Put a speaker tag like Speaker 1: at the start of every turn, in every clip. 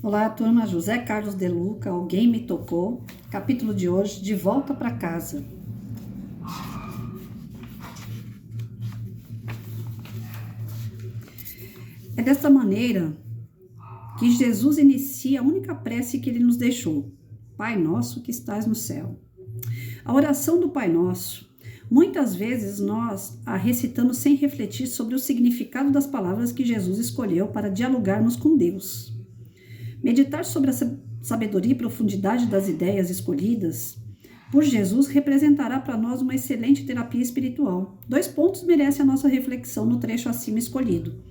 Speaker 1: Olá, turma. José Carlos de Luca, Alguém Me Tocou. Capítulo de hoje, De Volta para Casa. É desta maneira que Jesus inicia a única prece que ele nos deixou. Pai nosso que estás no céu. A oração do Pai Nosso, muitas vezes nós a recitamos sem refletir sobre o significado das palavras que Jesus escolheu para dialogarmos com Deus. Meditar sobre a sabedoria e profundidade das ideias escolhidas por Jesus representará para nós uma excelente terapia espiritual. 2 pontos merecem a nossa reflexão no trecho acima escolhido.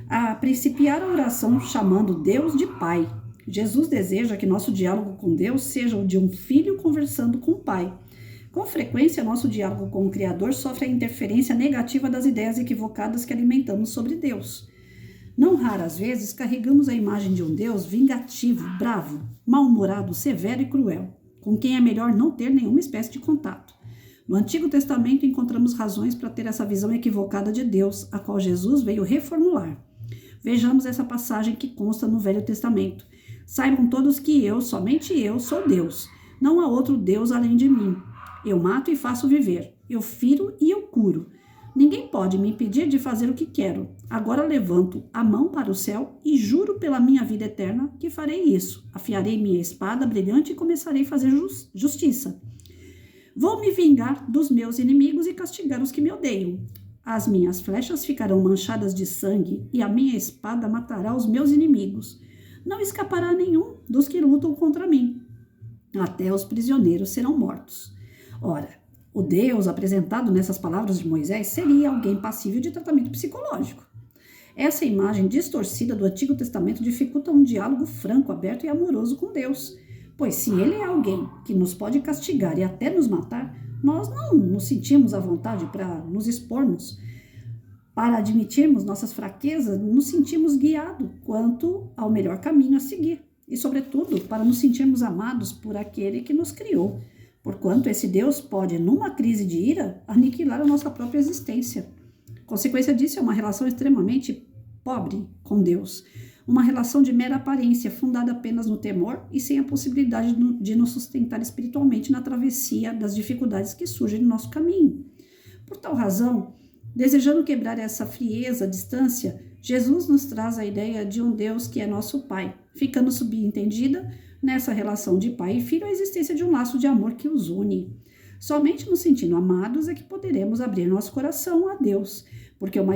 Speaker 1: A principiar a oração chamando Deus de Pai. Jesus deseja que nosso diálogo com Deus seja o de um filho conversando com o Pai. Com frequência, nosso diálogo com o Criador sofre a interferência negativa das ideias equivocadas que alimentamos sobre Deus. Não raras vezes carregamos a imagem de um Deus vingativo, bravo, mal-humorado, severo e cruel, com quem é melhor não ter nenhuma espécie de contato. No Antigo Testamento encontramos razões para ter essa visão equivocada de Deus, a qual Jesus veio reformular. Vejamos essa passagem que consta no Velho Testamento. Saibam todos que eu, somente eu, sou Deus. Não há outro Deus além de mim. Eu mato e faço viver. Eu firo e eu curo. Ninguém pode me impedir de fazer o que quero. Agora levanto a mão para o céu e juro pela minha vida eterna que farei isso. Afiarei minha espada brilhante e começarei a fazer justiça. Vou me vingar dos meus inimigos e castigar os que me odeiam. As minhas flechas ficarão manchadas de sangue e a minha espada matará os meus inimigos. Não escapará nenhum dos que lutam contra mim. Até os prisioneiros serão mortos. Ora, o Deus apresentado nessas palavras de Moisés seria alguém passível de tratamento psicológico. Essa imagem distorcida do Antigo Testamento dificulta um diálogo franco, aberto e amoroso com Deus, pois se ele é alguém que nos pode castigar e até nos matar, nós não nos sentimos à vontade para nos expormos, para admitirmos nossas fraquezas, nos sentimos guiados quanto ao melhor caminho a seguir e, sobretudo, para nos sentirmos amados por aquele que nos criou. Porquanto esse Deus pode, numa crise de ira, aniquilar a nossa própria existência. Consequência disso é uma relação extremamente pobre com Deus, uma relação de mera aparência, fundada apenas no temor e sem a possibilidade de nos sustentar espiritualmente na travessia das dificuldades que surgem no nosso caminho. Por tal razão, desejando quebrar essa frieza, distância, Jesus nos traz a ideia de um Deus que é nosso Pai, ficando subentendida nessa relação de pai e filho, a existência de um laço de amor que os une. Somente nos sentindo amados é que poderemos abrir nosso coração a Deus, porque o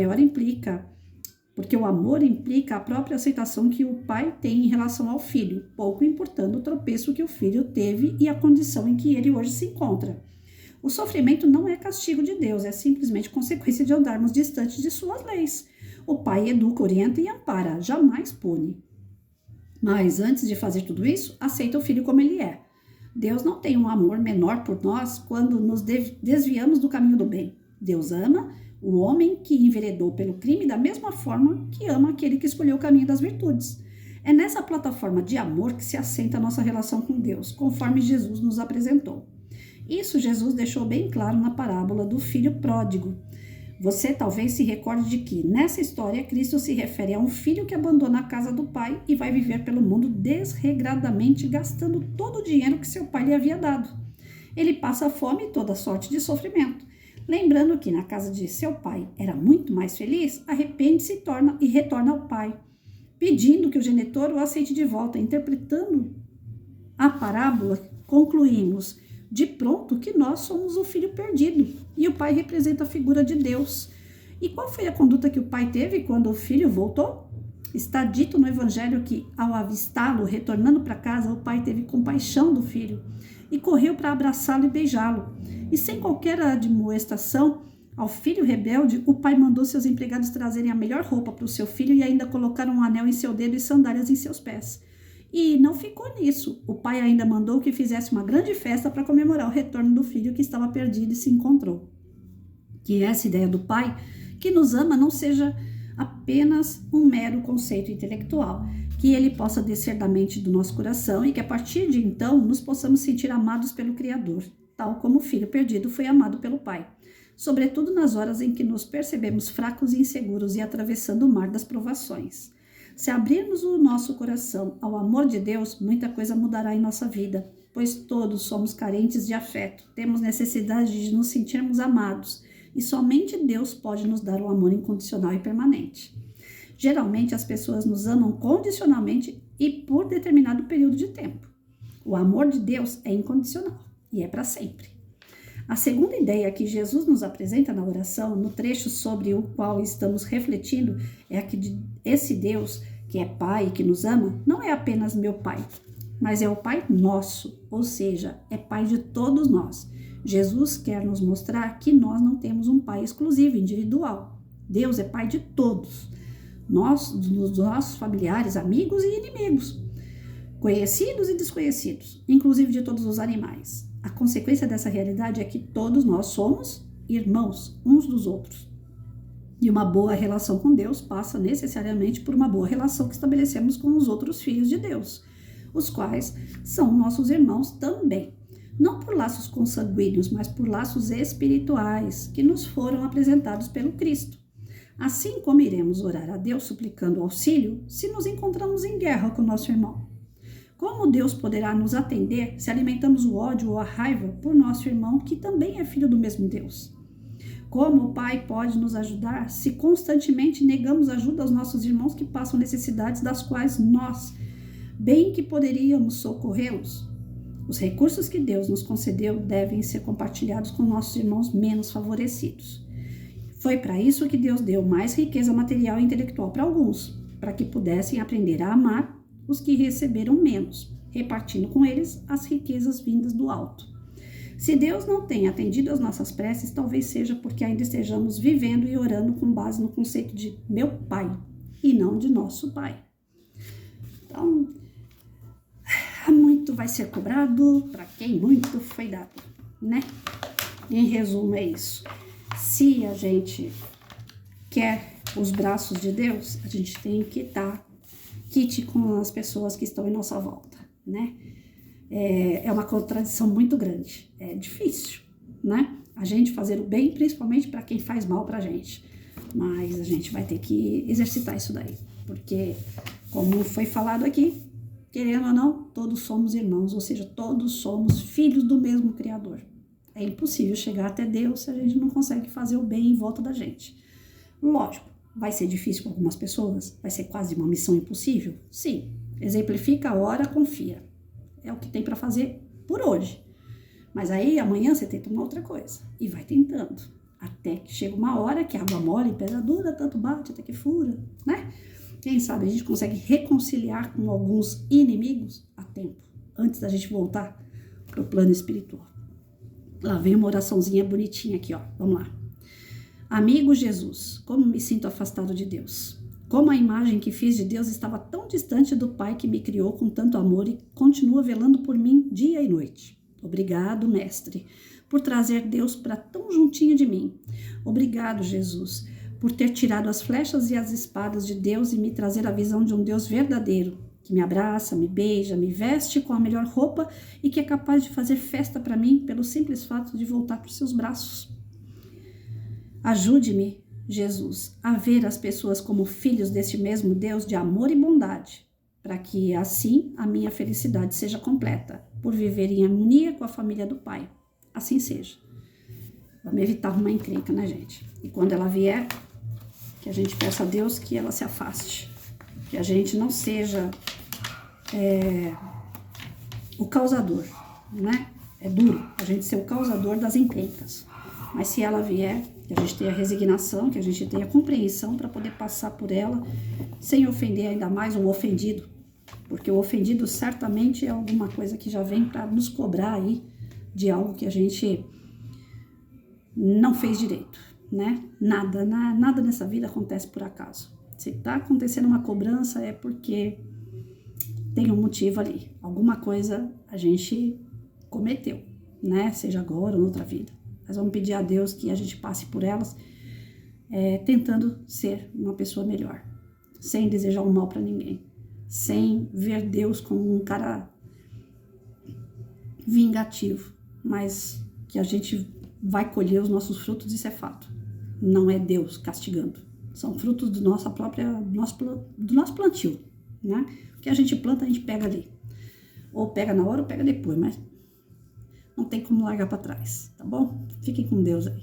Speaker 1: amor implica a própria aceitação que o pai tem em relação ao filho, pouco importando o tropeço que o filho teve e a condição em que ele hoje se encontra. O sofrimento não é castigo de Deus, é simplesmente consequência de andarmos distantes de suas leis. O pai educa, orienta e ampara, jamais pune. Mas antes de fazer tudo isso, aceita o filho como ele é. Deus não tem um amor menor por nós quando nos desviamos do caminho do bem. Deus ama o homem que enveredou pelo crime da mesma forma que ama aquele que escolheu o caminho das virtudes. É nessa plataforma de amor que se assenta a nossa relação com Deus, conforme Jesus nos apresentou. Isso Jesus deixou bem claro na parábola do filho pródigo. Você talvez se recorde de que, nessa história, Cristo se refere a um filho que abandona a casa do pai e vai viver pelo mundo desregradamente, gastando todo o dinheiro que seu pai lhe havia dado. Ele passa fome e toda sorte de sofrimento. Lembrando que na casa de seu pai era muito mais feliz, arrepende-se e retorna ao pai, pedindo que o genitor o aceite de volta. Interpretando a parábola, concluímos de pronto que nós somos o filho perdido e o pai representa a figura de Deus. E qual foi a conduta que o pai teve quando o filho voltou? Está dito no evangelho que, ao avistá-lo retornando para casa, o pai teve compaixão do filho e correu para abraçá-lo e beijá-lo. E sem qualquer admoestação ao filho rebelde, o pai mandou seus empregados trazerem a melhor roupa para o seu filho e ainda colocaram um anel em seu dedo e sandálias em seus pés. E não ficou nisso. O pai ainda mandou que fizesse uma grande festa para comemorar o retorno do filho que estava perdido e se encontrou. Que essa ideia do pai que nos ama não seja apenas um mero conceito intelectual, que ele possa descer da mente do nosso coração e que a partir de então nos possamos sentir amados pelo Criador, tal como o filho perdido foi amado pelo pai, sobretudo nas horas em que nos percebemos fracos e inseguros e atravessando o mar das provações. Se abrirmos o nosso coração ao amor de Deus, muita coisa mudará em nossa vida, pois todos somos carentes de afeto, temos necessidade de nos sentirmos amados, e somente Deus pode nos dar o amor incondicional e permanente. Geralmente as pessoas nos amam condicionalmente e por determinado período de tempo. O amor de Deus é incondicional e é para sempre. A segunda ideia que Jesus nos apresenta na oração, no trecho sobre o qual estamos refletindo, é a que esse Deus, que é Pai e que nos ama, não é apenas meu Pai, mas é o Pai nosso, ou seja, é Pai de todos nós. Jesus quer nos mostrar que nós não temos um Pai exclusivo, individual. Deus é Pai de todos. Nós, dos nossos familiares, amigos e inimigos, conhecidos e desconhecidos, inclusive de todos os animais. A consequência dessa realidade é que todos nós somos irmãos uns dos outros. E uma boa relação com Deus passa necessariamente por uma boa relação que estabelecemos com os outros filhos de Deus, os quais são nossos irmãos também. Não por laços consanguíneos, mas por laços espirituais que nos foram apresentados pelo Cristo. Assim como iremos orar a Deus suplicando auxílio se nos encontramos em guerra com nosso irmão. Como Deus poderá nos atender se alimentamos o ódio ou a raiva por nosso irmão que também é filho do mesmo Deus? Como o Pai pode nos ajudar se constantemente negamos ajuda aos nossos irmãos que passam necessidades das quais nós, bem que poderíamos socorrê-los? Os recursos que Deus nos concedeu devem ser compartilhados com nossos irmãos menos favorecidos. Foi para isso que Deus deu mais riqueza material e intelectual para alguns, para que pudessem aprender a amar os que receberam menos, repartindo com eles as riquezas vindas do alto. Se Deus não tem atendido às nossas preces, talvez seja porque ainda estejamos vivendo e orando com base no conceito de meu Pai e não de nosso Pai. Então, muito vai ser cobrado para quem muito foi dado, né? Em resumo, é isso. Se a gente quer os braços de Deus, a gente tem que estar quite com as pessoas que estão em nossa volta, né? É uma contradição muito grande, é difícil, né? A gente fazer o bem, principalmente para quem faz mal pra gente, mas a gente vai ter que exercitar isso daí, porque, como foi falado aqui, querendo ou não, todos somos irmãos, ou seja, todos somos filhos do mesmo Criador. É impossível chegar até Deus se a gente não consegue fazer o bem em volta da gente. Lógico, vai ser difícil para algumas pessoas? Vai ser quase uma missão impossível? Sim. Exemplifica, ora, confia. É o que tem para fazer por hoje. Mas aí amanhã você tenta uma outra coisa. E vai tentando. Até que chega uma hora que água mole e pedra dura, tanto bate até que fura, né? Quem sabe a gente consegue reconciliar com alguns inimigos a tempo, antes da gente voltar para o plano espiritual. Lá vem uma oraçãozinha bonitinha aqui, ó. Vamos lá. Amigo Jesus, como me sinto afastado de Deus. Como a imagem que fiz de Deus estava tão distante do Pai que me criou com tanto amor e continua velando por mim dia e noite. Obrigado, Mestre, por trazer Deus para tão juntinho de mim. Obrigado, Jesus, por ter tirado as flechas e as espadas de Deus e me trazer a visão de um Deus verdadeiro, que me abraça, me beija, me veste com a melhor roupa e que é capaz de fazer festa para mim pelo simples fato de voltar para os seus braços. Ajude-me, Jesus, a ver as pessoas como filhos deste mesmo Deus de amor e bondade, para que assim a minha felicidade seja completa, por viver em harmonia com a família do Pai. Assim seja. Vamos evitar uma encrenca, né, gente? E quando ela vier, que a gente peça a Deus que ela se afaste, que a gente não seja o causador, né? É duro a gente ser o causador das encrencas, mas se ela vier, que a gente tenha resignação, que a gente tenha compreensão para poder passar por ela sem ofender ainda mais o ofendido, porque o ofendido certamente é alguma coisa que já vem para nos cobrar aí de algo que a gente não fez direito, né? Nada nessa vida acontece por acaso. Se tá acontecendo uma cobrança é porque tem um motivo ali, alguma coisa a gente cometeu, né? Seja agora ou noutra vida. Mas vamos pedir a Deus que a gente passe por elas tentando ser uma pessoa melhor, sem desejar o mal para ninguém, sem ver Deus como um cara vingativo, mas que a gente vai colher os nossos frutos, isso é fato. Não é Deus castigando, São frutos do nosso plantio, né? O que a gente planta, a gente pega ali. Ou pega na hora ou pega depois, mas não tem como largar para trás, tá bom? Fiquem com Deus aí.